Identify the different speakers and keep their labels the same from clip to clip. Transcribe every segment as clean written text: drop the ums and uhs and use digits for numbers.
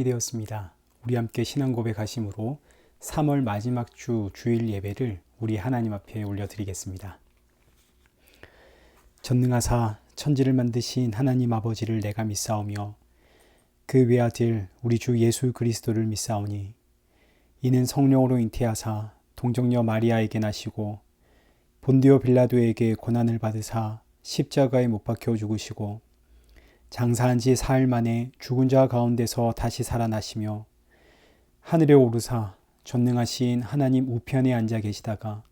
Speaker 1: 시간이 되었습니다. 우리 함께 신앙 고백하심으로 3월 마지막 주 주일 예배를 우리 하나님 앞에 올려드리겠습니다. 전능하사 천지를 만드신 하나님 아버지를 내가 믿사오며 그 외아들 우리 주 예수 그리스도를 믿사오니 이는 성령으로 잉태하사 동정녀 마리아에게 나시고 본디오 빌라도에게 고난을 받으사 십자가에 못 박혀 죽으시고 장사한 지 사흘 만에 죽은 자 가운데서 다시 살아나시며 하늘에 오르사 전능하신 하나님 우편에 앉아 계시다가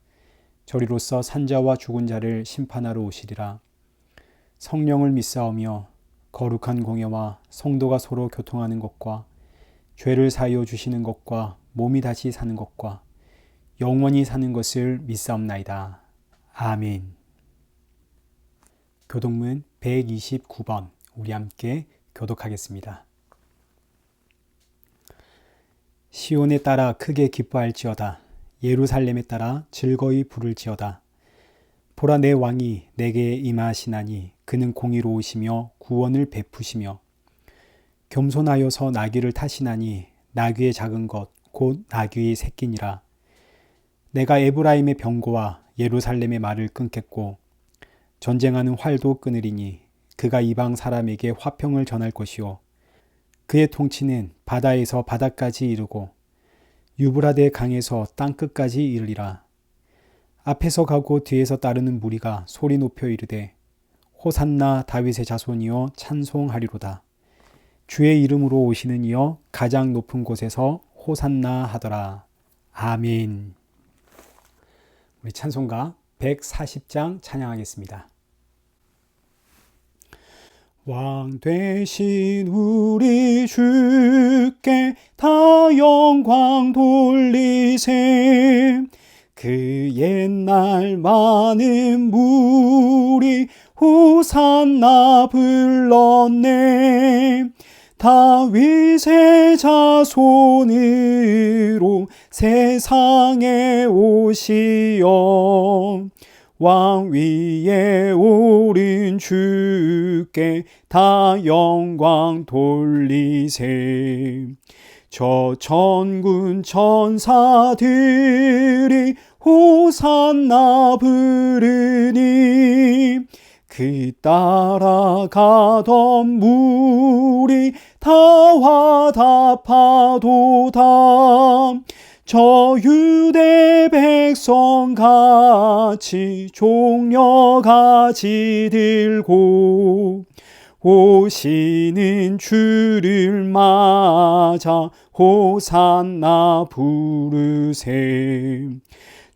Speaker 1: 저리로서 산자와 죽은 자를 심판하러 오시리라. 성령을 믿사오며 거룩한 공예와 성도가 서로 교통하는 것과 죄를 사하여 주시는 것과 몸이 다시 사는 것과 영원히 사는 것을 믿사옵나이다. 아멘. 교독문 129번 우리 함께 교독하겠습니다. 시온에 따라 크게 기뻐할지어다. 예루살렘에 따라 즐거이 부를지어다. 보라, 내 왕이 내게 임하시나니 그는 공의로우시며 구원을 베푸시며 겸손하여서 나귀를 타시나니 나귀의 작은 것 곧 나귀의 새끼니라. 내가 에브라임의 병거와 예루살렘의 말을 끊겠고 전쟁하는 활도 끊으리니 그가 이방 사람에게 화평을 전할 것이요 그의 통치는 바다에서 바다까지 이르고 유브라데 강에서 땅끝까지 이르리라. 앞에서 가고 뒤에서 따르는 무리가 소리 높여 이르되 호산나 다윗의 자손이여 찬송하리로다. 주의 이름으로 오시는 이여 가장 높은 곳에서 호산나 하더라. 아멘. 우리 찬송가 140장 찬양하겠습니다. 왕 되신 우리 주께 다 영광 돌리세. 그 옛날 많은 무리 호산나 불렀네. 다윗의 자손으로 세상에 오시어 왕 위에 오른 주께 다 영광 돌리세. 저 천군 천사들이 호산나 부르니 그 따라가던 무리 다 화답하도다. 저 유대 백성같이 종려가지 들고 오시는 주를 맞아 호산나 부르세.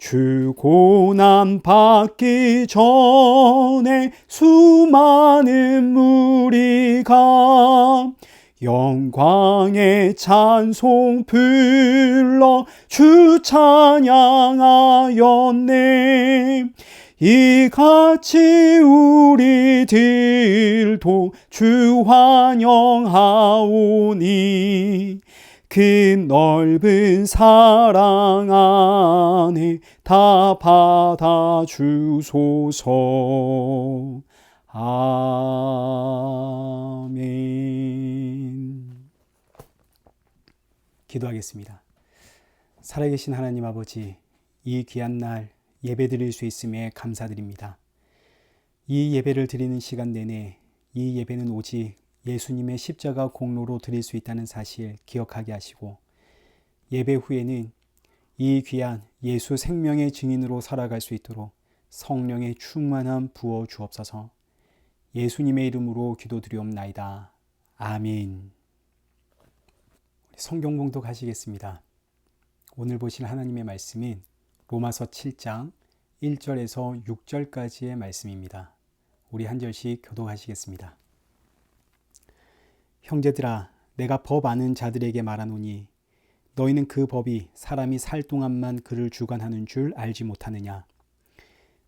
Speaker 1: 주 고난 받기 전에 수많은 무리가 영광의 찬송 불러 주 찬양하였네. 이같이 우리들도 주 환영하오니 그 넓은 사랑 안에 다 받아주소서. 아멘. 기도하겠습니다. 살아계신 하나님 아버지, 이 귀한 날 예배 드릴 수 있음에 감사드립니다. 이 예배를 드리는 시간 내내 이 예배는 오직 예수님의 십자가 공로로 드릴 수 있다는 사실 기억하게 하시고 예배 후에는 이 귀한 예수 생명의 증인으로 살아갈 수 있도록 성령의 충만함 부어 주옵소서. 예수님의 이름으로 기도드리옵나이다. 아멘. 성경 봉독하시겠습니다. 오늘 보실 하나님의 말씀은 로마서 7장 1절에서 6절까지의 말씀입니다. 우리 한 절씩 교독하시겠습니다. 형제들아, 내가 법 아는 자들에게 말하노니 너희는 그 법이 사람이 살 동안만 그를 주관하는 줄 알지 못하느냐.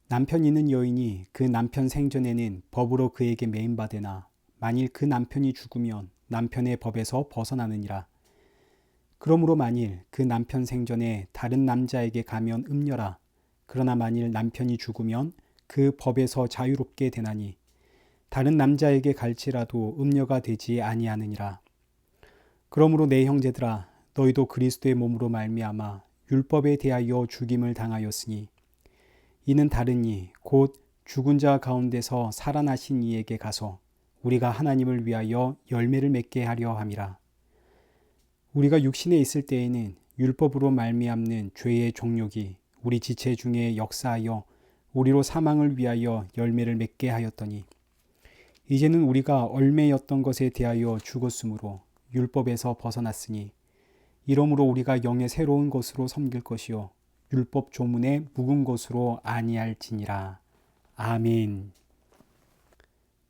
Speaker 1: 남편 있는 여인이 그 남편 생전에는 법으로 그에게 매임받으나 만일 그 남편이 죽으면 남편의 법에서 벗어나느니라. 그러므로 만일 그 남편 생전에 다른 남자에게 가면 음녀라. 그러나 만일 남편이 죽으면 그 법에서 자유롭게 되나니 다른 남자에게 갈지라도 음녀가 되지 아니하느니라. 그러므로 내 형제들아 너희도 그리스도의 몸으로 말미암아 율법에 대하여 죽임을 당하였으니 이는 다른 이 곧 죽은 자 가운데서 살아나신 이에게 가서 우리가 하나님을 위하여 열매를 맺게 하려 함이라. 우리가 육신에 있을 때에는 율법으로 말미암는 죄의 종욕이 우리 지체 중에 역사하여 우리로 사망을 위하여 열매를 맺게 하였더니 이제는 우리가 얼매였던 것에 대하여 죽었으므로 율법에서 벗어났으니 이러므로 우리가 영의 새로운 것으로 섬길 것이요 율법 조문에 묵은 것으로 아니할지니라. 아멘.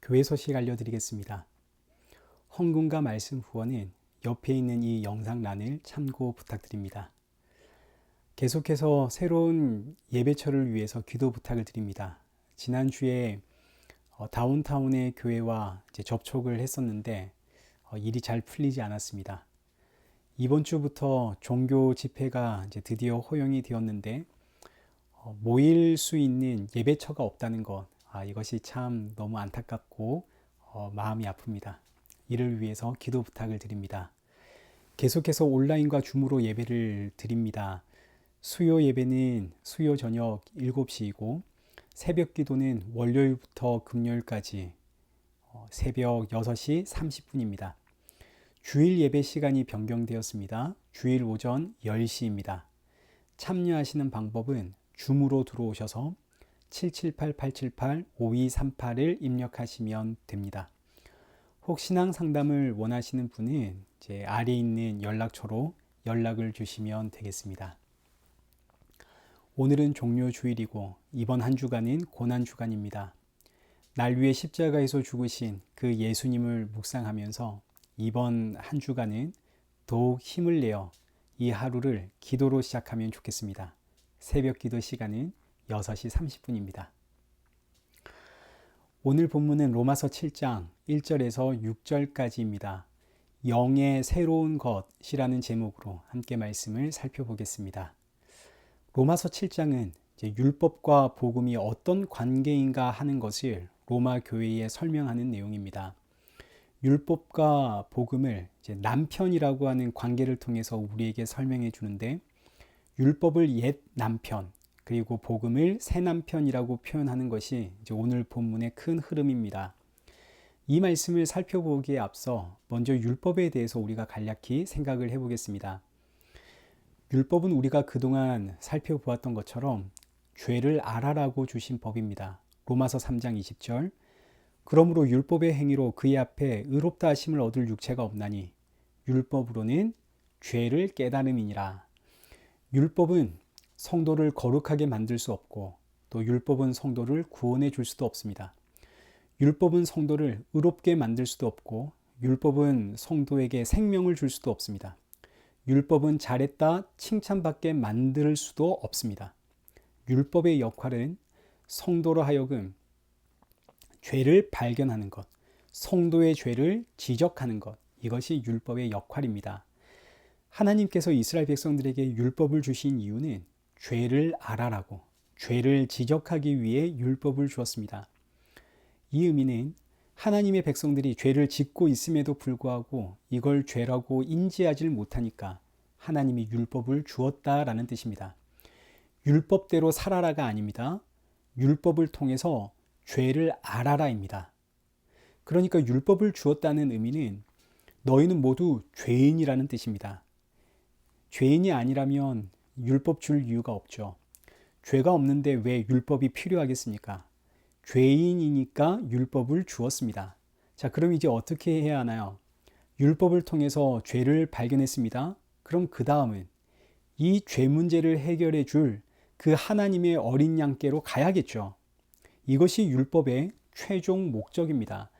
Speaker 1: 교회 소식 알려드리겠습니다. 헌금과 말씀 후원은 옆에 있는 이 영상란을 참고 부탁드립니다. 계속해서 새로운 예배처를 위해서 기도 부탁을 드립니다. 지난주에 다운타운의 교회와 접촉을 했었는데 일이 잘 풀리지 않았습니다. 이번 주부터 종교 집회가 드디어 허용이 되었는데 모일 수 있는 예배처가 없다는 것, 이것이 참 너무 안타깝고 마음이 아픕니다. 이를 위해서 기도 부탁을 드립니다. 계속해서 온라인과 줌으로 예배를 드립니다. 수요 예배는 수요 저녁 7시이고 새벽 기도는 월요일부터 금요일까지 새벽 6시 30분입니다. 주일 예배 시간이 변경되었습니다. 주일 오전 10시입니다. 참여하시는 방법은 줌으로 들어오셔서 778-878-5238을 입력하시면 됩니다. 혹 신앙 상담을 원하시는 분은 제 아래에 있는 연락처로 연락을 주시면 되겠습니다. 오늘은 종료 주일이고 이번 한 주간은 고난 주간입니다. 날 위해 십자가에서 죽으신 그 예수님을 묵상하면서 이번 한 주간은 더욱 힘을 내어 이 하루를 기도로 시작하면 좋겠습니다. 새벽 기도 시간은 6시 30분입니다. 오늘 본문은 로마서 7장 1절에서 6절까지입니다. 영의 새로운 것이라는 제목으로 함께 말씀을 살펴보겠습니다. 로마서 7장은 율법과 복음이 어떤 관계인가 하는 것을 로마 교회에 설명하는 내용입니다. 율법과 복음을 남편이라고 하는 관계를 통해서 우리에게 설명해 주는데 율법을 옛 남편 그리고 복음을 새 남편이라고 표현하는 것이 오늘 본문의 큰 흐름입니다. 이 말씀을 살펴보기에 앞서 먼저 율법에 대해서 우리가 간략히 생각을 해보겠습니다. 율법은 우리가 그동안 살펴보았던 것처럼 죄를 알아라고 주신 법입니다. 로마서 3장 20절 그러므로 율법의 행위로 그의 앞에 의롭다 하심을 얻을 육체가 없나니 율법으로는 죄를 깨달음이니라. 율법은 성도를 거룩하게 만들 수 없고 또 율법은 성도를 구원해 줄 수도 없습니다. 율법은 성도를 의롭게 만들 수도 없고 율법은 성도에게 생명을 줄 수도 없습니다. 율법은 잘했다 칭찬받게 만들 수도 없습니다. 율법의 역할은 성도로 하여금 죄를 발견하는 것, 성도의 죄를 지적하는 것, 이것이 율법의 역할입니다. 하나님께서 이스라엘 백성들에게 율법을 주신 이유는 죄를 알아라고, 죄를 지적하기 위해 율법을 주었습니다. 이 의미는 하나님의 백성들이 죄를 짓고 있음에도 불구하고 이걸 죄라고 인지하지 못하니까 하나님이 율법을 주었다라는 뜻입니다. 율법대로 살아라가 아닙니다. 율법을 통해서 죄를 알아라입니다. 그러니까 율법을 주었다는 의미는 너희는 모두 죄인이라는 뜻입니다. 죄인이 아니라면 율법 줄 이유가 없죠. 죄가 없는데 왜 율법이 필요하겠습니까? 죄인이니까 율법을 주었습니다. 자, 그럼 이제 어떻게 해야 하나요? 율법을 통해서 죄를 발견했습니다. 그럼 그 다음은 이 죄 문제를 해결해 줄 그 하나님의 어린 양께로 가야겠죠. 이것이 율법의 최종 목적입니다.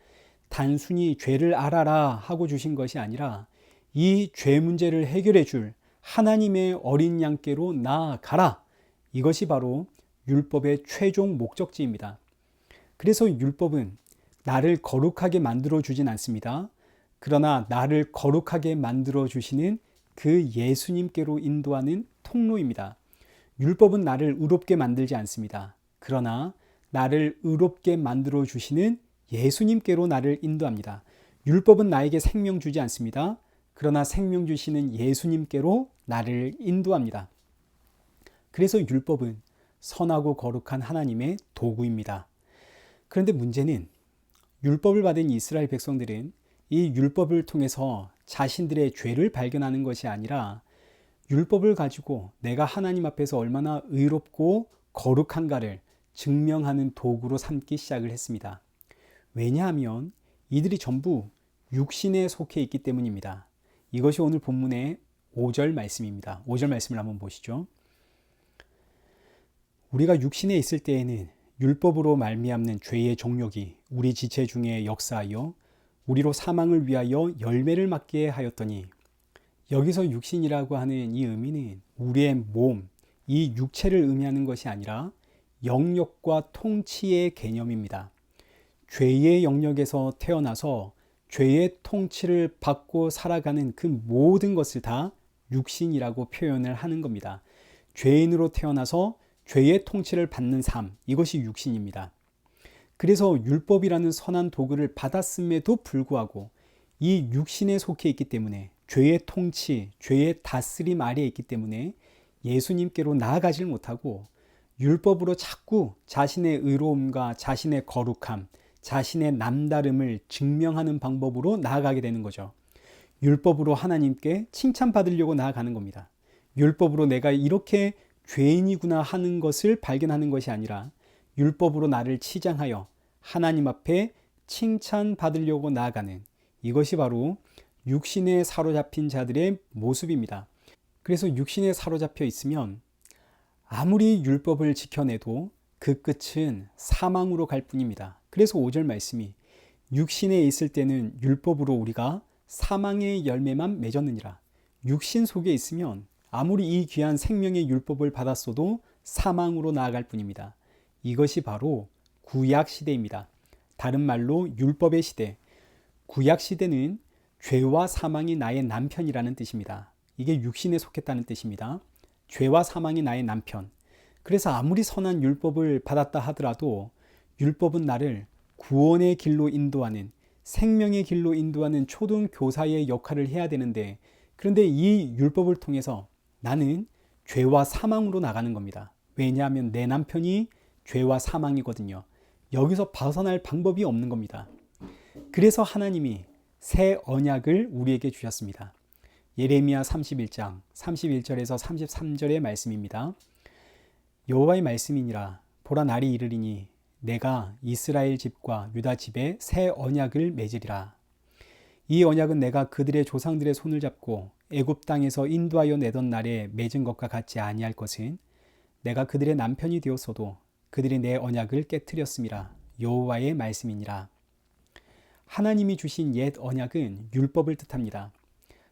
Speaker 1: 단순히 죄를 알아라 하고 주신 것이 아니라 이 죄 문제를 해결해 줄 하나님의 어린 양께로 나아가라. 이것이 바로 율법의 최종 목적지입니다. 그래서 율법은 나를 거룩하게 만들어 주진 않습니다. 그러나 나를 거룩하게 만들어 주시는 그 예수님께로 인도하는 통로입니다. 율법은 나를 의롭게 만들지 않습니다. 그러나 나를 의롭게 만들어 주시는 예수님께로 나를 인도합니다. 율법은 나에게 생명 주지 않습니다. 그러나 생명 주시는 예수님께로 나를 인도합니다. 그래서 율법은 선하고 거룩한 하나님의 도구입니다. 그런데 문제는 율법을 받은 이스라엘 백성들은 이 율법을 통해서 자신들의 죄를 발견하는 것이 아니라 율법을 가지고 내가 하나님 앞에서 얼마나 의롭고 거룩한가를 증명하는 도구로 삼기 시작을 했습니다. 왜냐하면 이들이 전부 육신에 속해 있기 때문입니다. 이것이 오늘 본문의 5절 말씀입니다. 5절 말씀을 한번 보시죠. 우리가 육신에 있을 때에는 율법으로 말미암는 죄의 종력이 우리 지체 중에 역사하여 우리로 사망을 위하여 열매를 맺게 하였더니, 여기서 육신이라고 하는 이 의미는 우리의 몸, 이 육체를 의미하는 것이 아니라 영역과 통치의 개념입니다. 죄의 영역에서 태어나서 죄의 통치를 받고 살아가는 그 모든 것을 다 육신이라고 표현을 하는 겁니다. 죄인으로 태어나서 죄의 통치를 받는 삶, 이것이 육신입니다. 그래서 율법이라는 선한 도구를 받았음에도 불구하고 이 육신에 속해 있기 때문에, 죄의 통치, 죄의 다스림 아래에 있기 때문에 예수님께로 나아가질 못하고 율법으로 자꾸 자신의 의로움과 자신의 거룩함, 자신의 남다름을 증명하는 방법으로 나아가게 되는 거죠. 율법으로 하나님께 칭찬받으려고 나아가는 겁니다. 율법으로 내가 이렇게 죄인이구나 하는 것을 발견하는 것이 아니라 율법으로 나를 치장하여 하나님 앞에 칭찬받으려고 나아가는, 이것이 바로 육신에 사로잡힌 자들의 모습입니다. 그래서 육신에 사로잡혀 있으면 아무리 율법을 지켜내도 그 끝은 사망으로 갈 뿐입니다. 그래서 5절 말씀이 육신에 있을 때는 율법으로 우리가 사망의 열매만 맺었느니라. 육신 속에 있으면 아무리 이 귀한 생명의 율법을 받았어도 사망으로 나아갈 뿐입니다. 이것이 바로 구약 시대입니다. 다른 말로 율법의 시대. 구약 시대는 죄와 사망이 나의 남편이라는 뜻입니다. 이게 육신에 속했다는 뜻입니다. 죄와 사망이 나의 남편. 그래서 아무리 선한 율법을 받았다 하더라도 율법은 나를 구원의 길로 인도하는, 생명의 길로 인도하는 초등 교사의 역할을 해야 되는데, 그런데 이 율법을 통해서 나는 죄와 사망으로 나가는 겁니다. 왜냐하면 내 남편이 죄와 사망이거든요. 여기서 벗어날 방법이 없는 겁니다. 그래서 하나님이 새 언약을 우리에게 주셨습니다. 예레미야 31장 31절에서 33절의 말씀입니다. 여호와의 말씀이니라. 보라, 날이 이르리니 내가 이스라엘 집과 유다 집에 새 언약을 맺으리라. 이 언약은 내가 그들의 조상들의 손을 잡고 애굽 땅에서 인도하여 내던 날에 맺은 것과 같지 아니할 것은, 내가 그들의 남편이 되었어도 그들이 내 언약을 깨트렸음이라. 여호와의 말씀이니라. 하나님이 주신 옛 언약은 율법을 뜻합니다.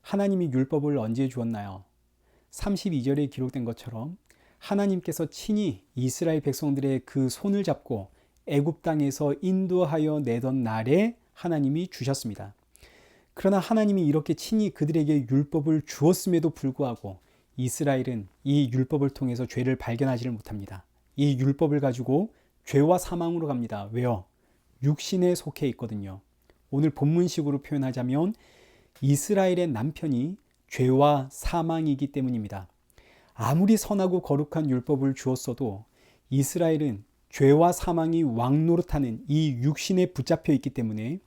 Speaker 1: 하나님이 율법을 언제 주었나요? 32절에 기록된 것처럼 하나님께서 친히 이스라엘 백성들의 그 손을 잡고 애굽 땅에서 인도하여 내던 날에 하나님이 주셨습니다. 그러나 하나님이 이렇게 친히 그들에게 율법을 주었음에도 불구하고 이스라엘은 이 율법을 통해서 죄를 발견하지를 못합니다. 이 율법을 가지고 죄와 사망으로 갑니다. 왜요? 육신에 속해 있거든요. 오늘 본문식으로 표현하자면 이스라엘의 남편이 죄와 사망이기 때문입니다. 아무리 선하고 거룩한 율법을 주었어도 이스라엘은 죄와 사망이 왕노릇하는 이 육신에 붙잡혀 있기 때문에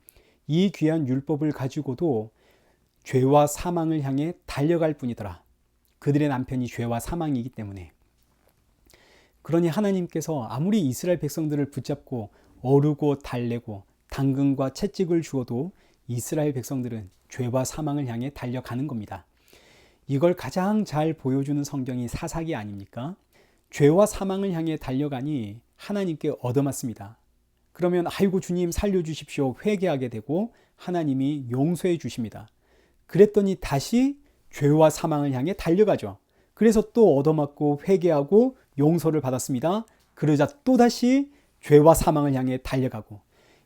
Speaker 1: 이 귀한 율법을 가지고도 죄와 사망을 향해 달려갈 뿐이더라. 그들의 남편이 죄와 사망이기 때문에. 그러니 하나님께서 아무리 이스라엘 백성들을 붙잡고 어르고 달래고 당근과 채찍을 주어도 이스라엘 백성들은 죄와 사망을 향해 달려가는 겁니다. 이걸 가장 잘 보여주는 성경이 사사기 아닙니까? 죄와 사망을 향해 달려가니 하나님께 얻어맞습니다. 그러면 아이고 주님 살려주십시오 회개하게 되고 하나님이 용서해 주십니다. 그랬더니 다시 죄와 사망을 향해 달려가죠. 그래서 또 얻어맞고 회개하고 용서를 받았습니다. 그러자 또다시 죄와 사망을 향해 달려가고,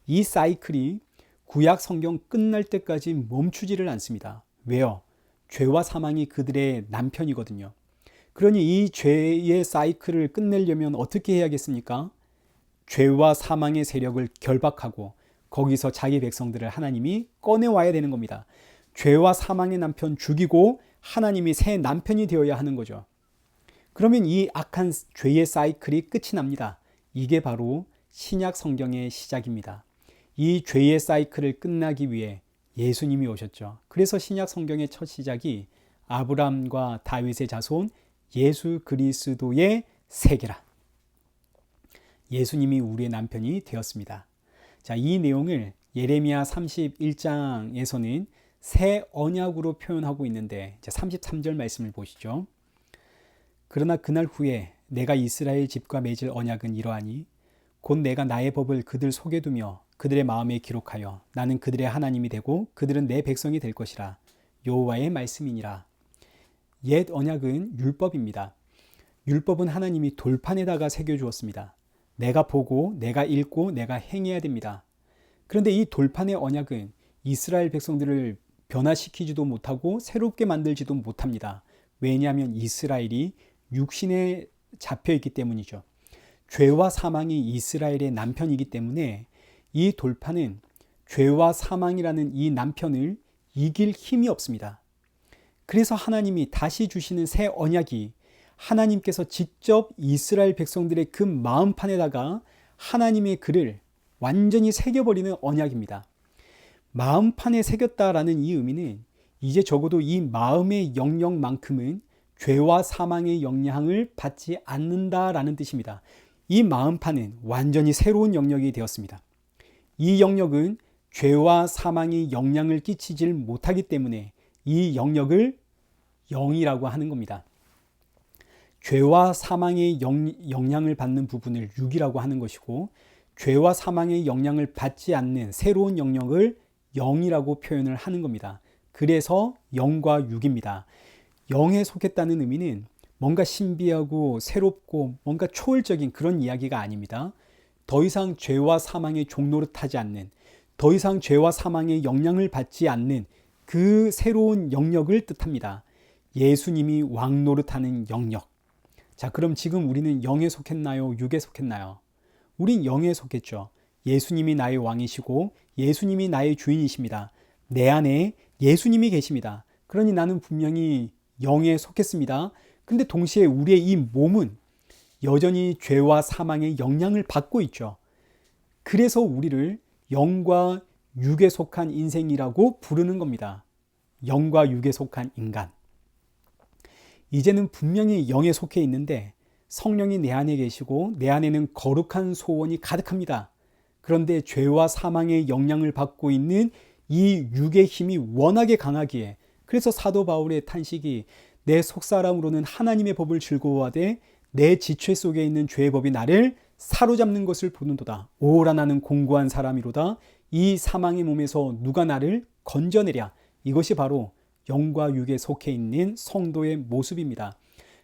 Speaker 1: 이 사이클이 구약 성경 끝날 때까지 멈추지를 않습니다. 왜요? 죄와 사망이 그들의 남편이거든요. 그러니 이 죄의 사이클을 끝내려면 어떻게 해야겠습니까? 죄와 사망의 세력을 결박하고 거기서 자기 백성들을 하나님이 꺼내와야 되는 겁니다. 죄와 사망의 남편 죽이고 하나님이 새 남편이 되어야 하는 거죠. 그러면 이 악한 죄의 사이클이 끝이 납니다. 이게 바로 신약 성경의 시작입니다. 이 죄의 사이클을 끝나기 위해 예수님이 오셨죠. 그래서 신약 성경의 첫 시작이 아브라함과 다윗의 자손 예수 그리스도의 세계라. 예수님이 우리의 남편이 되었습니다. 자, 이 내용을 예레미야 31장에서는 새 언약으로 표현하고 있는데 33절 말씀을 보시죠. 그러나 그날 후에 내가 이스라엘 집과 맺을 언약은 이러하니 곧 내가 나의 법을 그들 속에 두며 그들의 마음에 기록하여 나는 그들의 하나님이 되고 그들은 내 백성이 될 것이라. 여호와의 말씀이니라. 옛 언약은 율법입니다. 율법은 하나님이 돌판에다가 새겨주었습니다. 내가 보고 내가 읽고 내가 행해야 됩니다. 그런데 이 돌판의 언약은 이스라엘 백성들을 변화시키지도 못하고 새롭게 만들지도 못합니다. 왜냐하면 이스라엘이 육신에 잡혀있기 때문이죠. 죄와 사망이 이스라엘의 남편이기 때문에 이 돌판은 죄와 사망이라는 이 남편을 이길 힘이 없습니다. 그래서 하나님이 다시 주시는 새 언약이 하나님께서 직접 이스라엘 백성들의 그 마음판에다가 하나님의 글을 완전히 새겨버리는 언약입니다. 마음판에 새겼다라는 이 의미는 이제 적어도 이 마음의 영역만큼은 죄와 사망의 영향을 받지 않는다라는 뜻입니다. 이 마음판은 완전히 새로운 영역이 되었습니다. 이 영역은 죄와 사망이 영향을 끼치질 못하기 때문에 이 영역을 영이라고 하는 겁니다. 죄와 사망의 영향을 받는 부분을 육이라고 하는 것이고 죄와 사망의 영향을 받지 않는 새로운 영역을 영이라고 표현을 하는 겁니다. 그래서 영과 육입니다. 영에 속했다는 의미는 뭔가 신비하고 새롭고 뭔가 초월적인 그런 이야기가 아닙니다. 더 이상 죄와 사망의 종노릇하지 않는, 더 이상 죄와 사망의 영향을 받지 않는 그 새로운 영역을 뜻합니다. 예수님이 왕노릇하는 영역. 자, 그럼 지금 우리는 영에 속했나요? 육에 속했나요? 우린 영에 속했죠. 예수님이 나의 왕이시고 예수님이 나의 주인이십니다. 내 안에 예수님이 계십니다. 그러니 나는 분명히 영에 속했습니다. 근데 동시에 우리의 이 몸은 여전히 죄와 사망의 영향을 받고 있죠. 그래서 우리를 영과 육에 속한 인생이라고 부르는 겁니다. 영과 육에 속한 인간. 이제는 분명히 영에 속해 있는데 성령이 내 안에 계시고 내 안에는 거룩한 소원이 가득합니다. 그런데 죄와 사망의 영향을 받고 있는 이 육의 힘이 워낙에 강하기에 그래서 사도 바울의 탄식이 내 속사람으로는 하나님의 법을 즐거워하되 내 지체 속에 있는 죄의 법이 나를 사로잡는 것을 보는도다. 오라 나는 공고한 사람이로다. 이 사망의 몸에서 누가 나를 건져내랴. 이것이 바로 영과 육에 속해 있는 성도의 모습입니다.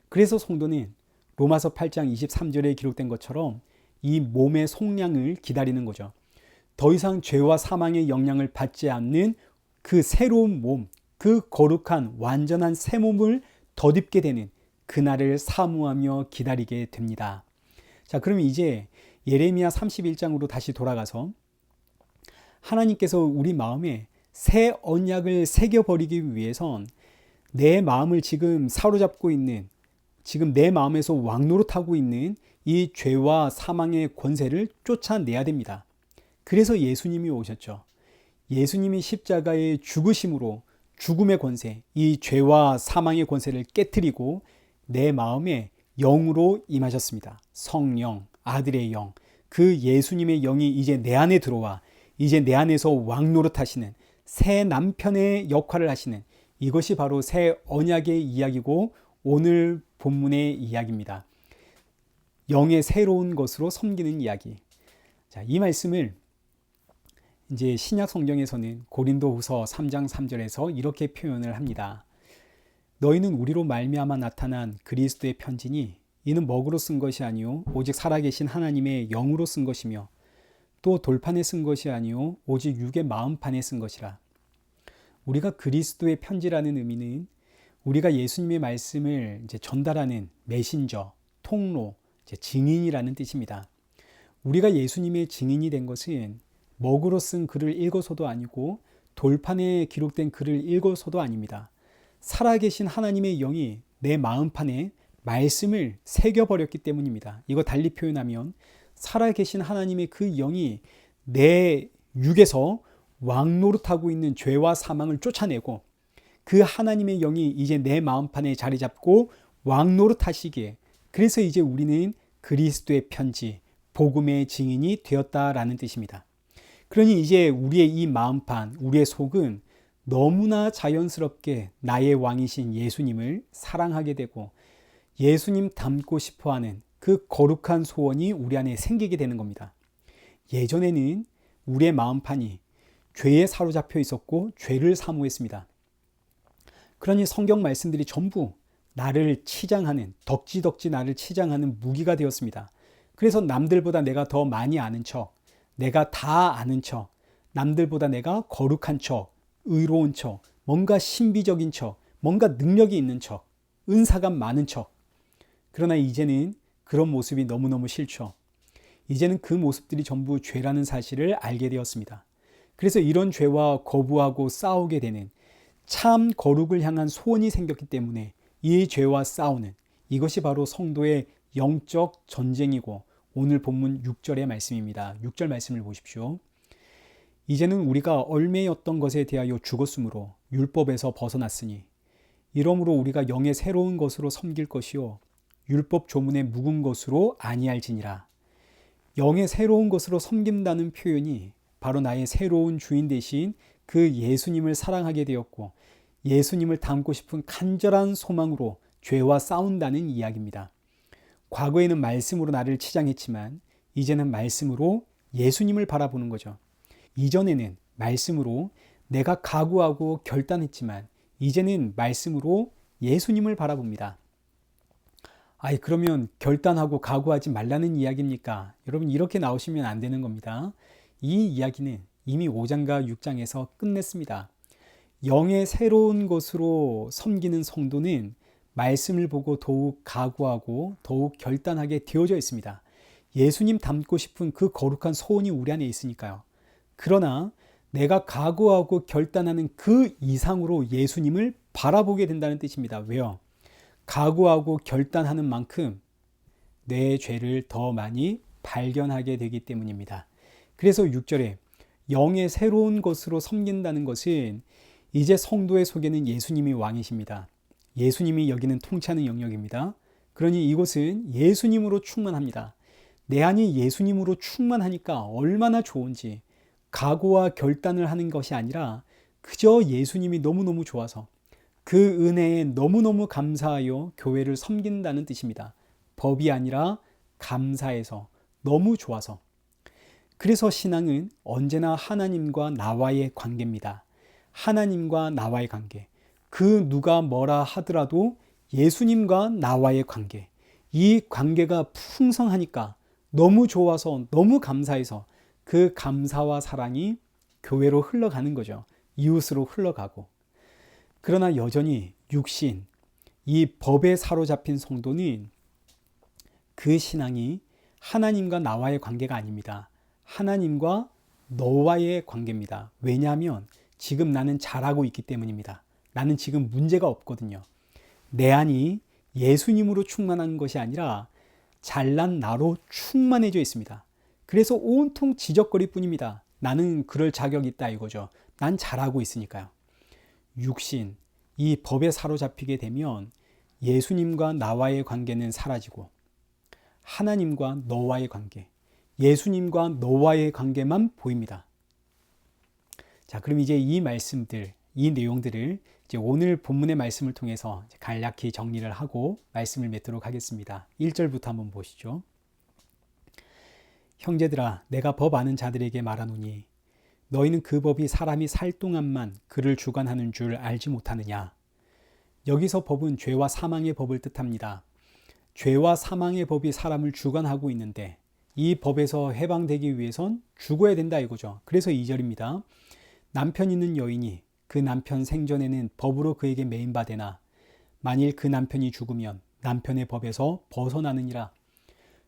Speaker 1: 그래서 성도는 로마서 8장 23절에 기록된 것처럼 이 몸의 속량을 기다리는 거죠. 더 이상 죄와 사망의 영향을 받지 않는 그 새로운 몸, 그 거룩한 완전한 새 몸을 덧입게 되는 그날을 사모하며 기다리게 됩니다. 자, 그럼 이제 예레미야 31장으로 다시 돌아가서 하나님께서 우리 마음에 새 언약을 새겨버리기 위해선 내 마음을 지금 사로잡고 있는, 지금 내 마음에서 왕노릇하고 있는 이 죄와 사망의 권세를 쫓아내야 됩니다. 그래서 예수님이 오셨죠. 예수님이 십자가의 죽으심으로 죽음의 권세, 이 죄와 사망의 권세를 깨트리고 내 마음에 영으로 임하셨습니다. 성령, 아들의 영, 그 예수님의 영이 이제 내 안에 들어와 이제 내 안에서 왕노릇하시는 새 남편의 역할을 하시는 이것이 바로 새 언약의 이야기고 오늘 본문의 이야기입니다. 영의 새로운 것으로 섬기는 이야기. 자, 이 말씀을 이제 신약 성경에서는 고린도후서 3장 3절에서 이렇게 표현을 합니다. 너희는 우리로 말미암아 나타난 그리스도의 편지니 이는 먹으로 쓴 것이 아니요 오직 살아계신 하나님의 영으로 쓴 것이며 또 돌판에 쓴 것이 아니요 오직 육의 마음판에 쓴 것이라. 우리가 그리스도의 편지라는 의미는 우리가 예수님의 말씀을 이제 전달하는 메신저, 통로, 이제 증인이라는 뜻입니다. 우리가 예수님의 증인이 된 것은 먹으로 쓴 글을 읽어서도 아니고 돌판에 기록된 글을 읽어서도 아닙니다. 살아계신 하나님의 영이 내 마음판에 말씀을 새겨버렸기 때문입니다. 이거 달리 표현하면 살아계신 하나님의 그 영이 내 육에서 왕노릇하고 있는 죄와 사망을 쫓아내고 그 하나님의 영이 이제 내 마음판에 자리 잡고 왕노릇하시기에 그래서 이제 우리는 그리스도의 편지, 복음의 증인이 되었다라는 뜻입니다. 그러니 이제 우리의 이 마음판, 우리의 속은 너무나 자연스럽게 나의 왕이신 예수님을 사랑하게 되고 예수님 닮고 싶어하는 그 거룩한 소원이 우리 안에 생기게 되는 겁니다. 예전에는 우리의 마음판이 죄에 사로잡혀 있었고 죄를 사모했습니다. 그러니 성경 말씀들이 전부 나를 치장하는, 덕지덕지 나를 치장하는 무기가 되었습니다. 그래서 남들보다 내가 더 많이 아는 척, 내가 다 아는 척, 남들보다 내가 거룩한 척, 의로운 척, 뭔가 신비적인 척, 뭔가 능력이 있는 척, 은사가 많은 척. 그러나 이제는 그런 모습이 너무너무 싫죠. 이제는 그 모습들이 전부 죄라는 사실을 알게 되었습니다. 그래서 이런 죄와 거부하고 싸우게 되는 참 거룩을 향한 소원이 생겼기 때문에 이 죄와 싸우는 이것이 바로 성도의 영적 전쟁이고 오늘 본문 6절의 말씀입니다. 6절 말씀을 보십시오. 이제는 우리가 얽매였던 것에 대하여 죽었으므로 율법에서 벗어났으니 이러므로 우리가 영의 새로운 것으로 섬길 것이요 율법 조문의 묵은 것으로 아니할지니라. 영의 새로운 것으로 섬긴다는 표현이 바로 나의 새로운 주인 되신 그 예수님을 사랑하게 되었고 예수님을 닮고 싶은 간절한 소망으로 죄와 싸운다는 이야기입니다. 과거에는 말씀으로 나를 치장했지만 이제는 말씀으로 예수님을 바라보는 거죠. 이전에는 말씀으로 내가 각오하고 결단했지만 이제는 말씀으로 예수님을 바라봅니다. 그러면 결단하고 각오하지 말라는 이야기입니까? 여러분 이렇게 나오시면 안 되는 겁니다. 이 이야기는 이미 5장과 6장에서 끝냈습니다. 영의 새로운 것으로 섬기는 성도는 말씀을 보고 더욱 각오하고 더욱 결단하게 되어져 있습니다. 예수님 닮고 싶은 그 거룩한 소원이 우리 안에 있으니까요. 그러나 내가 각오하고 결단하는 그 이상으로 예수님을 바라보게 된다는 뜻입니다. 왜요? 각오하고 결단하는 만큼 내 죄를 더 많이 발견하게 되기 때문입니다. 그래서 6절에 영의 새로운 것으로 섬긴다는 것은 이제 성도의 속에는 예수님이 왕이십니다. 예수님이 여기는 통치하는 영역입니다. 그러니 이곳은 예수님으로 충만합니다. 내 안이 예수님으로 충만하니까 얼마나 좋은지 각오와 결단을 하는 것이 아니라 그저 예수님이 너무너무 좋아서 그 은혜에 너무너무 감사하여 교회를 섬긴다는 뜻입니다. 법이 아니라 감사해서 너무 좋아서. 그래서 신앙은 언제나 하나님과 나와의 관계입니다. 하나님과 나와의 관계. 그 누가 뭐라 하더라도 예수님과 나와의 관계. 이 관계가 풍성하니까 너무 좋아서 너무 감사해서 그 감사와 사랑이 교회로 흘러가는 거죠. 이웃으로 흘러가고. 그러나 여전히 육신, 이 법에 사로잡힌 성도는 그 신앙이 하나님과 나와의 관계가 아닙니다. 하나님과 너와의 관계입니다. 왜냐하면 지금 나는 잘하고 있기 때문입니다. 나는 지금 문제가 없거든요. 내 안이 예수님으로 충만한 것이 아니라 잘난 나로 충만해져 있습니다. 그래서 온통 지적거릴 뿐입니다. 나는 그럴 자격이 있다 이거죠. 난 잘하고 있으니까요. 육신, 이 법에 사로잡히게 되면 예수님과 나와의 관계는 사라지고 하나님과 너와의 관계, 예수님과 너와의 관계만 보입니다. 자, 그럼 이제 이 말씀들, 이 내용들을 이제 오늘 본문의 말씀을 통해서 간략히 정리를 하고 말씀을 맺도록 하겠습니다. 1절부터 한번 보시죠. 형제들아, 내가 법 아는 자들에게 말하노니 너희는 그 법이 사람이 살 동안만 그를 주관하는 줄 알지 못하느냐. 여기서 법은 죄와 사망의 법을 뜻합니다. 죄와 사망의 법이 사람을 주관하고 있는데 이 법에서 해방되기 위해선 죽어야 된다 이거죠. 그래서 2절입니다. 남편 있는 여인이 그 남편 생전에는 법으로 그에게 매인받으나 만일 그 남편이 죽으면 남편의 법에서 벗어나느니라.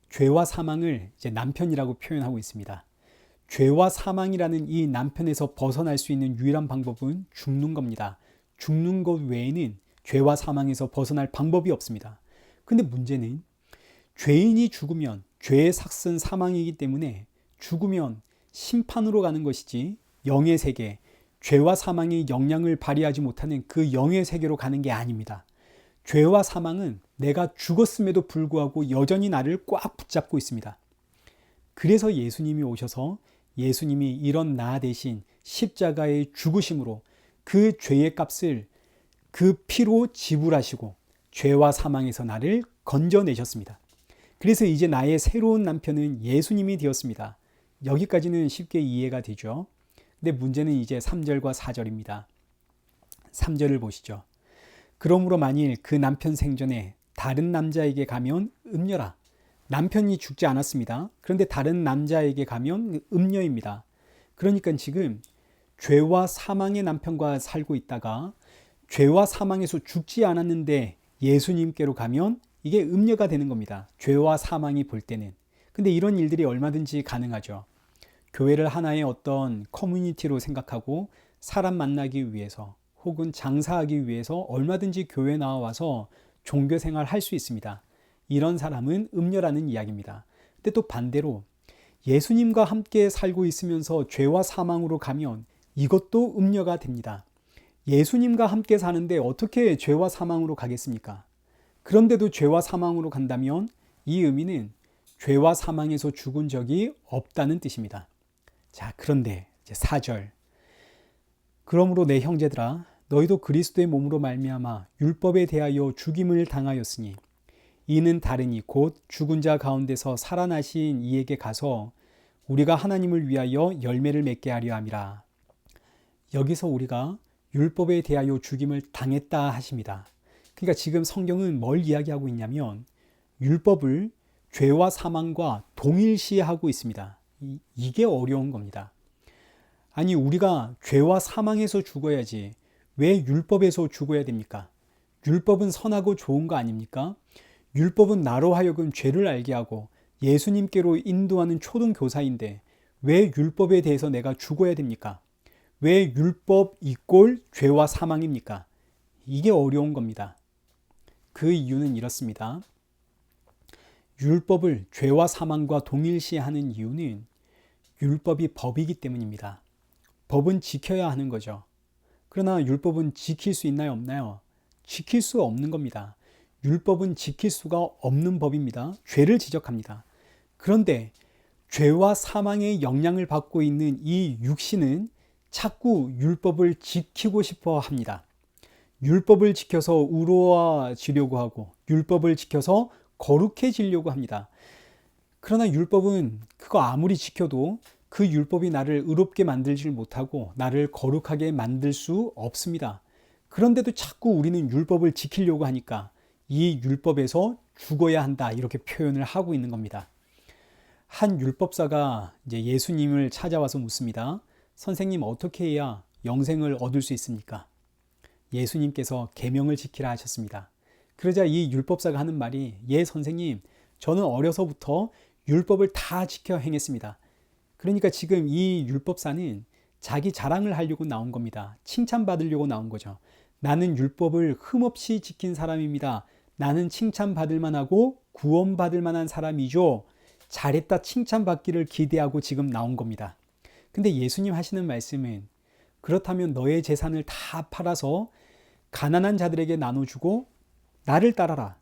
Speaker 1: 죄와 사망을 이제 남편이라고 표현하고 있습니다. 죄와 사망이라는 이 남편에서 벗어날 수 있는 유일한 방법은 죽는 겁니다. 죽는 것 외에는 죄와 사망에서 벗어날 방법이 없습니다. 근데 문제는 죄인이 죽으면 죄의 삭은 사망이기 때문에 죽으면 심판으로 가는 것이지 영의 세계, 죄와 사망이 영향을 발휘하지 못하는 그 영의 세계로 가는 게 아닙니다. 죄와 사망은 내가 죽었음에도 불구하고 여전히 나를 꽉 붙잡고 있습니다. 그래서 예수님이 오셔서 예수님이 이런 나 대신 십자가의 죽으심으로 그 죄의 값을 그 피로 지불하시고 죄와 사망에서 나를 건져내셨습니다. 그래서 이제 나의 새로운 남편은 예수님이 되었습니다. 여기까지는 쉽게 이해가 되죠. 근데 문제는 이제 3절과 4절입니다. 3절을 보시죠. 그러므로 만일 그 남편 생전에 다른 남자에게 가면 음녀라. 남편이 죽지 않았습니다. 그런데 다른 남자에게 가면 음녀입니다. 그러니까 지금 죄와 사망의 남편과 살고 있다가 죄와 사망에서 죽지 않았는데 예수님께로 가면 이게 음녀가 되는 겁니다. 죄와 사망이 볼 때는. 근데 이런 일들이 얼마든지 가능하죠. 교회를 하나의 어떤 커뮤니티로 생각하고 사람 만나기 위해서 혹은 장사하기 위해서 얼마든지 교회 나와서 종교생활 할 수 있습니다. 이런 사람은 음녀라는 이야기입니다. 근데 또 반대로 예수님과 함께 살고 있으면서 죄와 사망으로 가면 이것도 음녀가 됩니다. 예수님과 함께 사는데 어떻게 죄와 사망으로 가겠습니까? 그런데도 죄와 사망으로 간다면 이 의미는 죄와 사망에서 죽은 적이 없다는 뜻입니다. 자, 그런데 이제 4절. 그러므로 내 형제들아 너희도 그리스도의 몸으로 말미암아 율법에 대하여 죽임을 당하였으니 이는 다르니 곧 죽은 자 가운데서 살아나신 이에게 가서 우리가 하나님을 위하여 열매를 맺게 하려 함이라. 여기서 우리가 율법에 대하여 죽임을 당했다 하십니다. 그러니까 지금 성경은 뭘 이야기하고 있냐면 율법을 죄와 사망과 동일시하고 있습니다. 이게 어려운 겁니다. 아니 우리가 죄와 사망에서 죽어야지 왜 율법에서 죽어야 됩니까? 율법은 선하고 좋은 거 아닙니까? 율법은 나로 하여금 죄를 알게 하고 예수님께로 인도하는 초등교사인데 왜 율법에 대해서 내가 죽어야 됩니까? 왜 율법 이꼴 죄와 사망입니까? 이게 어려운 겁니다. 그 이유는 이렇습니다. 율법을 죄와 사망과 동일시하는 이유는 율법이 법이기 때문입니다. 법은 지켜야 하는 거죠. 그러나 율법은 지킬 수 있나요, 없나요? 지킬 수 없는 겁니다. 율법은 지킬 수가 없는 법입니다. 죄를 지적합니다. 그런데 죄와 사망의 영향을 받고 있는 이 육신은 자꾸 율법을 지키고 싶어 합니다. 율법을 지켜서 의로워지려고 하고 율법을 지켜서 거룩해지려고 합니다. 그러나 율법은 그거 아무리 지켜도 그 율법이 나를 의롭게 만들지 못하고 나를 거룩하게 만들 수 없습니다. 그런데도 자꾸 우리는 율법을 지키려고 하니까 이 율법에서 죽어야 한다 이렇게 표현을 하고 있는 겁니다. 한 율법사가 이제 예수님을 찾아와서 묻습니다. 선생님 어떻게 해야 영생을 얻을 수 있습니까? 예수님께서 계명을 지키라 하셨습니다. 그러자 이 율법사가 하는 말이 예 선생님 저는 어려서부터 율법을 다 지켜 행했습니다. 그러니까 지금 이 율법사는 자기 자랑을 하려고 나온 겁니다. 칭찬받으려고 나온 거죠. 나는 율법을 흠없이 지킨 사람입니다. 나는 칭찬받을 만하고 구원받을 만한 사람이죠. 잘했다 칭찬받기를 기대하고 지금 나온 겁니다. 근데 예수님 하시는 말씀은 그렇다면 너의 재산을 다 팔아서 가난한 자들에게 나눠주고 나를 따라라.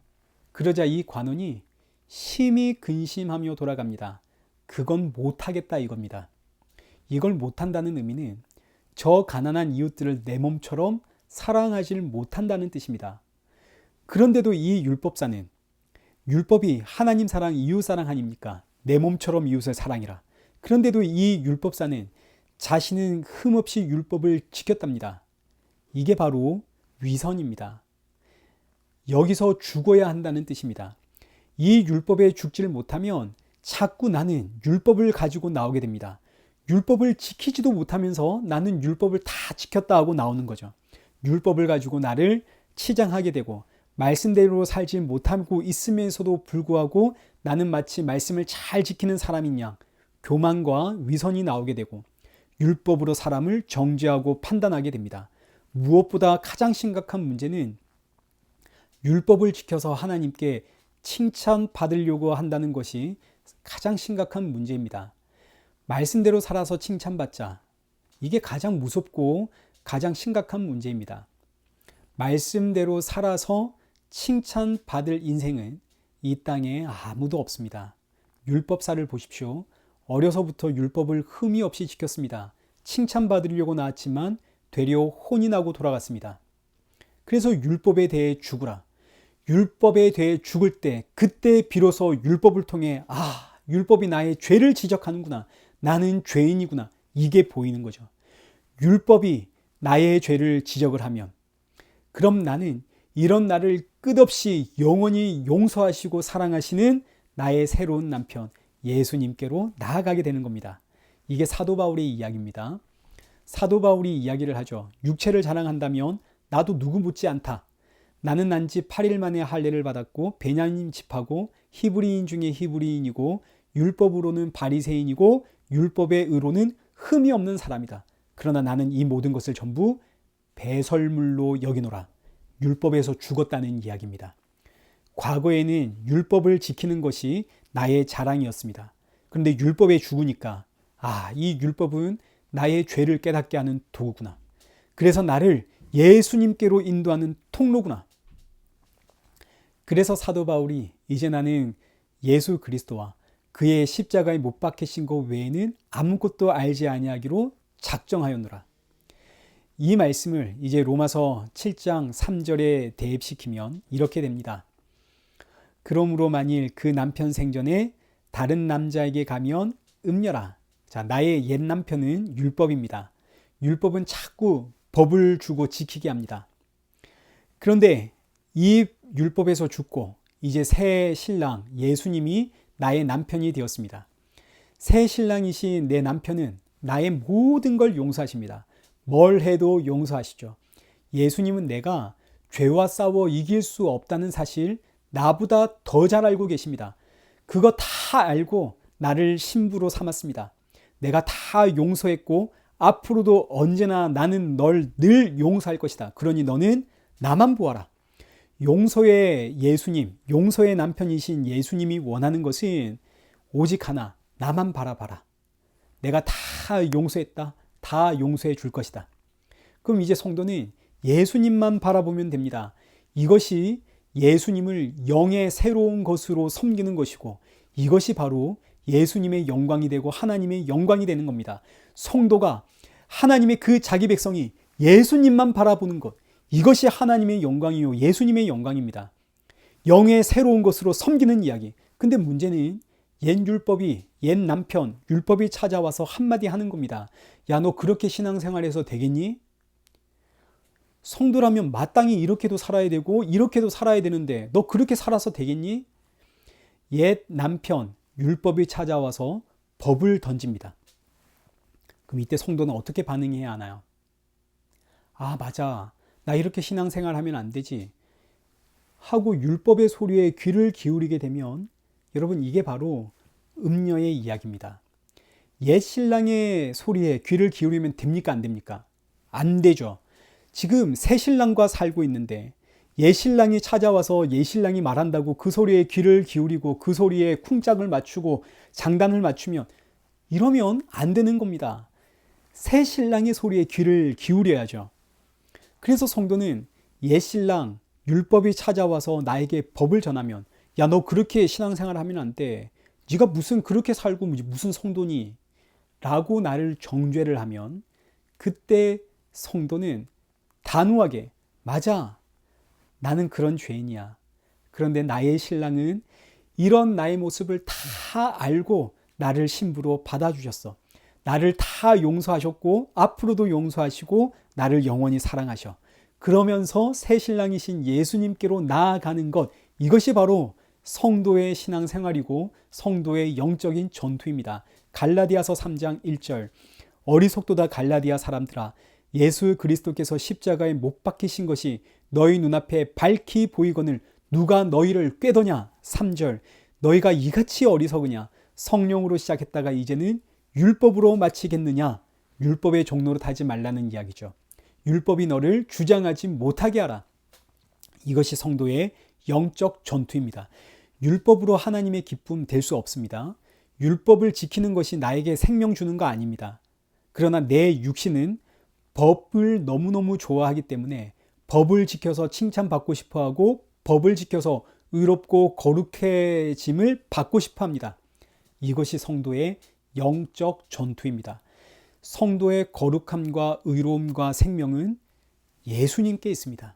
Speaker 1: 그러자 이 관원이 심히 근심하며 돌아갑니다. 그건 못하겠다 이겁니다. 이걸 못한다는 의미는 저 가난한 이웃들을 내 몸처럼 사랑하지 못한다는 뜻입니다. 그런데도 이 율법사는 율법이 하나님 사랑, 이웃 사랑 아닙니까? 내 몸처럼 이웃을 사랑이라. 그런데도 이 율법사는 자신은 흠없이 율법을 지켰답니다. 이게 바로 위선입니다. 여기서 죽어야 한다는 뜻입니다. 이 율법에 죽지를 못하면 자꾸 나는 율법을 가지고 나오게 됩니다. 율법을 지키지도 못하면서 나는 율법을 다 지켰다 하고 나오는 거죠. 율법을 가지고 나를 치장하게 되고 말씀대로 살지 못하고 있으면서도 불구하고 나는 마치 말씀을 잘 지키는 사람인 양 교만과 위선이 나오게 되고 율법으로 사람을 정죄하고 판단하게 됩니다. 무엇보다 가장 심각한 문제는 율법을 지켜서 하나님께 칭찬받으려고 한다는 것이 가장 심각한 문제입니다. 말씀대로 살아서 칭찬받자. 이게 가장 무섭고 가장 심각한 문제입니다. 말씀대로 살아서 칭찬받을 인생은 이 땅에 아무도 없습니다. 율법사를 보십시오. 어려서부터 율법을 흠이 없이 지켰습니다. 칭찬받으려고 나왔지만 되려 혼이 나고 돌아갔습니다. 그래서 율법에 대해 죽으라. 율법에 대해 죽을 때 그때 비로소 율법을 통해 율법이 나의 죄를 지적하는구나. 나는 죄인이구나. 이게 보이는 거죠. 율법이 나의 죄를 지적을 하면 그럼 나는 이런 나를 끝없이 영원히 용서하시고 사랑하시는 나의 새로운 남편 예수님께로 나아가게 되는 겁니다. 이게 사도 바울의 이야기입니다. 사도 바울이 이야기를 하죠. 육체를 자랑한다면 나도 누구 묻지 않다. 나는 난 지 8일 만에 할례를 받았고 베냐민 집하고 히브리인 중에 히브리인이고 율법으로는 바리새인이고 율법의 의로는 흠이 없는 사람이다. 그러나 나는 이 모든 것을 전부 배설물로 여기노라. 율법에서 죽었다는 이야기입니다. 과거에는 율법을 지키는 것이 나의 자랑이었습니다. 그런데 율법에 죽으니까 이 율법은 나의 죄를 깨닫게 하는 도구구나. 그래서 나를 예수님께로 인도하는 통로구나. 그래서 사도 바울이 이제 나는 예수 그리스도와 그의 십자가에 못 박히신 것 외에는 아무것도 알지 아니하기로 작정하였노라. 이 말씀을 이제 로마서 7장 3절에 대입시키면 이렇게 됩니다. 그러므로 만일 그 남편 생전에 다른 남자에게 가면 음녀라. 자, 나의 옛 남편은 율법입니다. 율법은 자꾸 법을 주고 지키게 합니다. 그런데 이 율법에서 죽고 이제 새 신랑 예수님이 나의 남편이 되었습니다. 새 신랑이신 내 남편은 나의 모든 걸 용서하십니다. 뭘 해도 용서하시죠. 예수님은 내가 죄와 싸워 이길 수 없다는 사실 나보다 더 잘 알고 계십니다. 그거 다 알고 나를 신부로 삼았습니다. 내가 다 용서했고 앞으로도 언제나 나는 널 늘 용서할 것이다. 그러니 너는 나만 보아라. 용서의 예수님, 용서의 남편이신 예수님이 원하는 것은 오직 하나, 나만 바라봐라. 내가 다 용서했다. 다 용서해 줄 것이다. 그럼 이제 성도는 예수님만 바라보면 됩니다. 이것이 예수님을 영의 새로운 것으로 섬기는 것이고 이것이 바로 예수님의 영광이 되고 하나님의 영광이 되는 겁니다. 성도가 하나님의 그 자기 백성이 예수님만 바라보는 것, 이것이 하나님의 영광이요 예수님의 영광입니다. 영의 새로운 것으로 섬기는 이야기. 근데 문제는 옛 율법이, 옛 남편 율법이 찾아와서 한마디 하는 겁니다. 야, 너 그렇게 신앙생활해서 되겠니? 성도라면 마땅히 이렇게도 살아야 되고 이렇게도 살아야 되는데 너 그렇게 살아서 되겠니? 옛 남편 율법이 찾아와서 법을 던집니다. 그럼 이때 성도는 어떻게 반응해야 하나요? 맞아. 나 이렇게 신앙생활하면 안 되지. 하고 율법의 소리에 귀를 기울이게 되면 여러분 이게 바로 음녀의 이야기입니다. 옛 신랑의 소리에 귀를 기울이면 됩니까? 안 됩니까? 안 되죠. 지금 새 신랑과 살고 있는데 옛 신랑이 찾아와서 옛 신랑이 말한다고 그 소리에 귀를 기울이고 그 소리에 쿵짝을 맞추고 장단을 맞추면 이러면 안 되는 겁니다. 새 신랑의 소리에 귀를 기울여야죠. 그래서 성도는 옛 신랑 율법이 찾아와서 나에게 법을 전하면 야, 너 그렇게 신앙생활 하면 안 돼. 네가 무슨 그렇게 살고 무슨 성도니? 라고 나를 정죄를 하면 그때 성도는 단호하게 맞아. 나는 그런 죄인이야. 그런데 나의 신랑은 이런 나의 모습을 다 알고 나를 신부로 받아주셨어. 나를 다 용서하셨고 앞으로도 용서하시고 나를 영원히 사랑하셔. 그러면서 새 신랑이신 예수님께로 나아가는 것, 이것이 바로 성도의 신앙생활이고 성도의 영적인 전투입니다. 갈라디아서 3장 1절 어리석도다 갈라디아 사람들아 예수 그리스도께서 십자가에 못 박히신 것이 너희 눈앞에 밝히 보이거늘 누가 너희를 꾀더냐. 3절 너희가 이같이 어리석으냐. 성령으로 시작했다가 이제는 율법으로 마치겠느냐? 율법의 종로로 타지 말라는 이야기죠. 율법이 너를 주장하지 못하게 하라. 이것이 성도의 영적 전투입니다. 율법으로 하나님의 기쁨 될 수 없습니다. 율법을 지키는 것이 나에게 생명 주는 거 아닙니다. 그러나 내 육신은 법을 너무너무 좋아하기 때문에 법을 지켜서 칭찬받고 싶어하고 법을 지켜서 의롭고 거룩해짐을 받고 싶어합니다. 이것이 성도의 영적 전투입니다. 성도의 거룩함과 의로움과 생명은 예수님께 있습니다.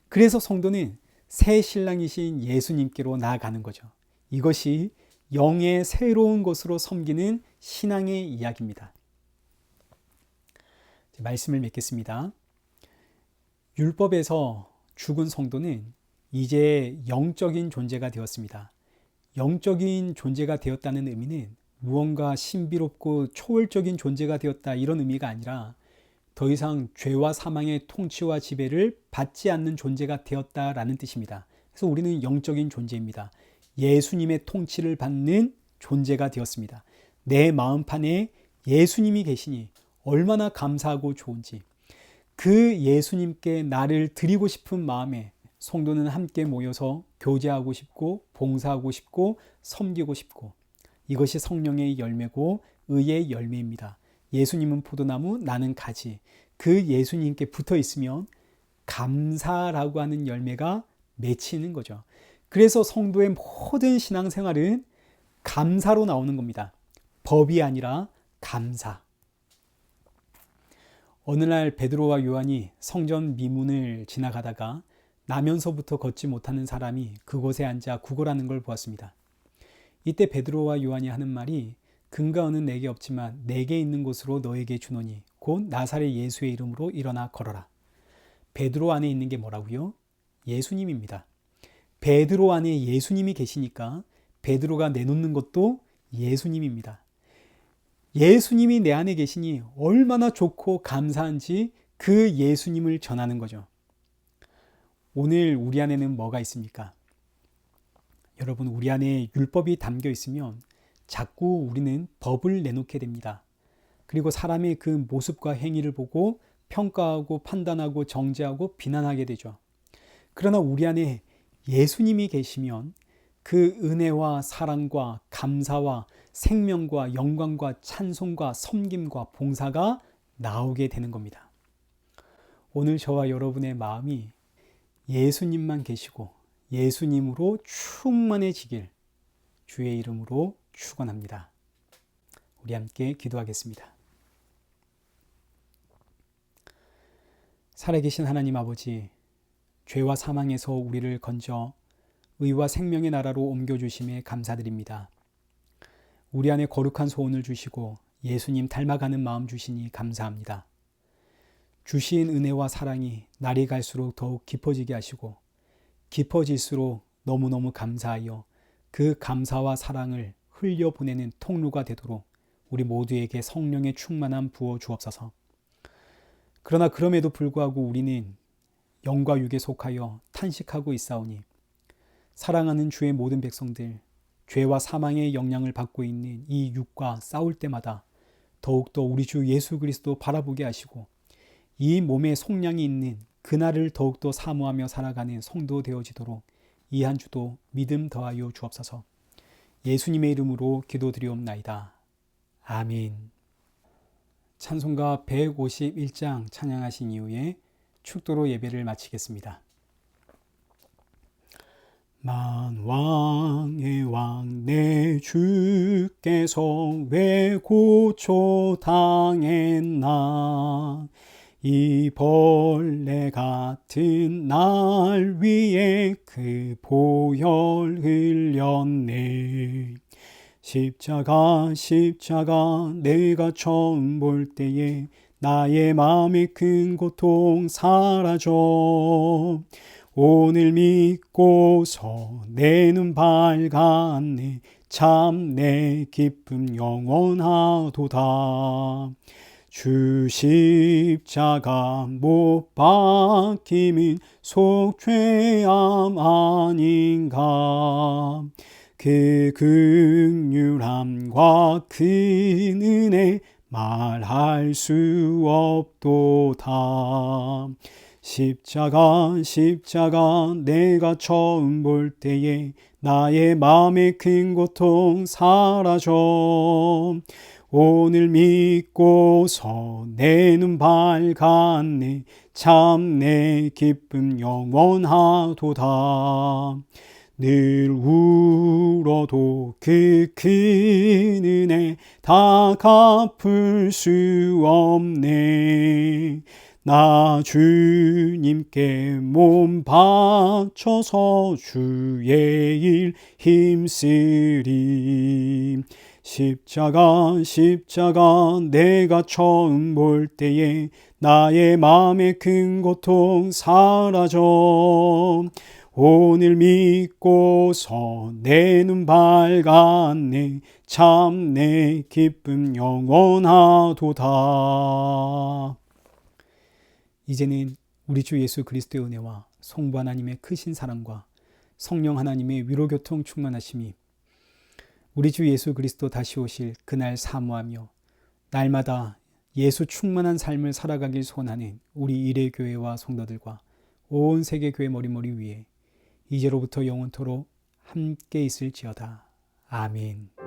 Speaker 1: 그래서 성도는 새 신랑이신 예수님께로 나아가는 거죠. 이것이 영의 새로운 것으로 섬기는 신앙의 이야기입니다. 말씀을 맺겠습니다. 율법에서 죽은 성도는 이제 영적인 존재가 되었습니다. 영적인 존재가 되었다는 의미는 무언가 신비롭고 초월적인 존재가 되었다 이런 의미가 아니라 더 이상 죄와 사망의 통치와 지배를 받지 않는 존재가 되었다라는 뜻입니다. 그래서 우리는 영적인 존재입니다. 예수님의 통치를 받는 존재가 되었습니다. 내 마음판에 예수님이 계시니 얼마나 감사하고 좋은지, 그 예수님께 나를 드리고 싶은 마음에 성도는 함께 모여서 교제하고 싶고 봉사하고 싶고 섬기고 싶고, 이것이 성령의 열매고 의의 열매입니다. 예수님은 포도나무, 나는 가지. 그 예수님께 붙어 있으면 감사라고 하는 열매가 맺히는 거죠. 그래서 성도의 모든 신앙생활은 감사로 나오는 겁니다. 법이 아니라 감사. 어느 날 베드로와 요한이 성전 미문을 지나가다가 나면서부터 걷지 못하는 사람이 그곳에 앉아 구걸하는 걸 보았습니다. 이때 베드로와 요한이 하는 말이 근거는 내게 없지만 내게 있는 곳으로 너에게 주노니 곧 나사렛 예수의 이름으로 일어나 걸어라. 베드로 안에 있는 게 뭐라고요? 예수님입니다. 베드로 안에 예수님이 계시니까 베드로가 내놓는 것도 예수님입니다. 예수님이 내 안에 계시니 얼마나 좋고 감사한지 그 예수님을 전하는 거죠. 오늘 우리 안에는 뭐가 있습니까? 여러분, 우리 안에 율법이 담겨 있으면 자꾸 우리는 법을 내놓게 됩니다. 그리고 사람의 그 모습과 행위를 보고 평가하고 판단하고 정죄하고 비난하게 되죠. 그러나 우리 안에 예수님이 계시면 그 은혜와 사랑과 감사와 생명과 영광과 찬송과 섬김과 봉사가 나오게 되는 겁니다. 오늘 저와 여러분의 마음이 예수님만 계시고 예수님으로 충만해지길 주의 이름으로 축원합니다. 우리 함께 기도하겠습니다. 살아계신 하나님 아버지, 죄와 사망에서 우리를 건져 의와 생명의 나라로 옮겨주심에 감사드립니다. 우리 안에 거룩한 소원을 주시고 예수님 닮아가는 마음 주시니 감사합니다. 주신 은혜와 사랑이 날이 갈수록 더욱 깊어지게 하시고 깊어질수록 너무너무 감사하여 그 감사와 사랑을 흘려보내는 통로가 되도록 우리 모두에게 성령의 충만함 부어 주옵소서. 그러나 그럼에도 불구하고 우리는 영과 육에 속하여 탄식하고 있사오니 사랑하는 주의 모든 백성들, 죄와 사망의 영향을 받고 있는 이 육과 싸울 때마다 더욱더 우리 주 예수 그리스도 바라보게 하시고 이 몸에 속량이 있는 그날을 더욱더 사모하며 살아가는 성도 되어지도록 이 한 주도 믿음 더하여 주옵소서. 예수님의 이름으로 기도드리옵나이다. 아멘. 찬송가 151장 찬양하신 이후에 축도로 예배를 마치겠습니다. 만왕의 왕 내 주께서 왜 고초 당했나, 이 벌레 같은 날 위에 그 보혈 흘렸네. 십자가 내가 처음 볼 때에 나의 마음의 큰 고통 사라져. 오늘 믿고서 내 눈 밝았네. 참 내 기쁨 영원하도다. 주 십자가 못 박힘은 속죄함 아닌가. 그 긍휼함과 그 은혜 말할 수 없도다. 십자가 내가 처음 볼 때에 나의 마음의 큰 고통 사라져. 오늘 믿고서 내 눈 밝았네. 참 내 기쁨 영원하도다. 늘 울어도 그 큰 은혜 다 갚을 수 없네. 나 주님께 몸 바쳐서 주의 일 힘쓰리. 십자가 내가 처음 볼 때에 나의 마음의 큰 고통 사라져. 오늘 믿고서 내 눈 밝았네. 참 내 기쁨 영원하도다. 이제는 우리 주 예수 그리스도의 은혜와 성부 하나님의 크신 사랑과 성령 하나님의 위로교통 충만하심이 우리 주 예수 그리스도 다시 오실 그날 사모하며 날마다 예수 충만한 삶을 살아가길 소원하는 우리 일회교회와 성도들과 온 세계교회 머리머리 위에 이제로부터 영원토록 함께 있을지어다. 아멘.